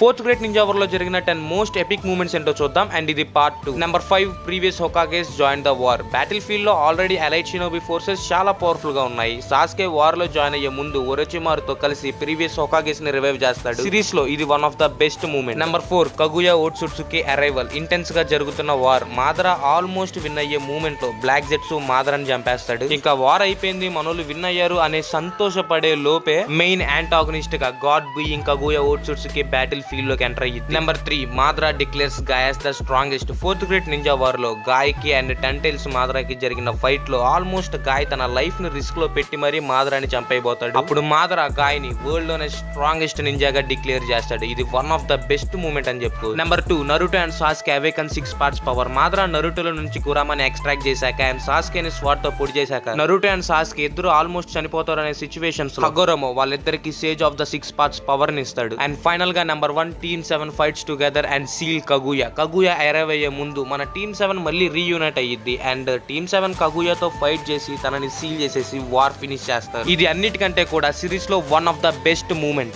Fourth great ninja war లో జరిగిన 10 most epic moments ఏంటో చూద్దాం. అండ్ ఇది part 2. Number 5, previous Hokages join the war. Battlefield లో ఆల్రెడీ అలైడ్ షినోబి ఫోర్సెస్ చాలా పవర్ఫుల్ గా ఉన్నాయి. సాస్కే వార్ లో జాయిన్ అయ్యే ముందు ఒరోచిమారుతో కలిసి ప్రీవియస్ హోకాగేస్ ని రివైవ్ చేస్తాడు. సిరీస్ లో ఇది one of the best moment. Number 4, Kaguya Otsutsuki arrival. Intense గా జరుగుతున్న వార్. మాదరా ఆల్మోస్ట్ విన్ అయ్యే మూమెంట్ లో బ్లాక్ జెట్సు మాదరాని చంపేస్తాడు. ఇంకా వార్ అయిపోయింది, మనోళ్ళు విన్ అయ్యారు అనే సంతోషపడే లోపే మెయిన్ యాంటాగనిస్ట్ గా god being Kaguya Otsutsuki battlefield లోకి ఎంటర్ అయ్యింది. Number 3, Madara declares Guy as the strongest. Fourth great ninja war లో గాయ్ కి అండ్ టెంటైల్స్ మాదరాకి జరిగిన ఫైట్ లో ఆల్మోస్ట్ గాయ్ తన లైఫ్ ని రిస్క్ లో పెట్టి మరీ మాదరాని చంపైపోతాడు. అప్పుడు మాదరా గాయ్ ని వరల్డ్ లోనే స్ట్రాంగెస్ట్ నింజాగా డిక్లేర్ చేస్తాడు. ఇది one of the best moment అని చెప్పు. Number 2, Naruto and Sasuke awaken 6 parts power. Madara నరుటోలో నుంచి కురామాని ఎక్స్ట్రాక్ట్ చేశాక అండ్ సాస్కే ని స్వాట్ తో పొడి చేశాక నరుటో అండ్ సాస్కే ఇద్దరు ఆల్మోస్ట్ చనిపోతారు అనే సిచ్యువేషన్స్ లో హగోరమో వాళ్ళిద్దరికి sage of the 6 parts power ని ఇస్తాడు. అండ్ ఫైనల్ గా number 1, team 7 fights together and seal Kaguya. Kaguya arrive అయ్యే ముందు మన టీమ్ 7 మళ్ళీ రీయూనైట్ అయ్యిద్ది అండ్ టీమ్ 7 కగుయాతో ఫైట్ చేసి తనని సీల్ చేసేసి వార్ ఫినిష్ చేస్తారు. ఇది అన్నిటికంటే కూడా సిరీస్ లో one of the best moment.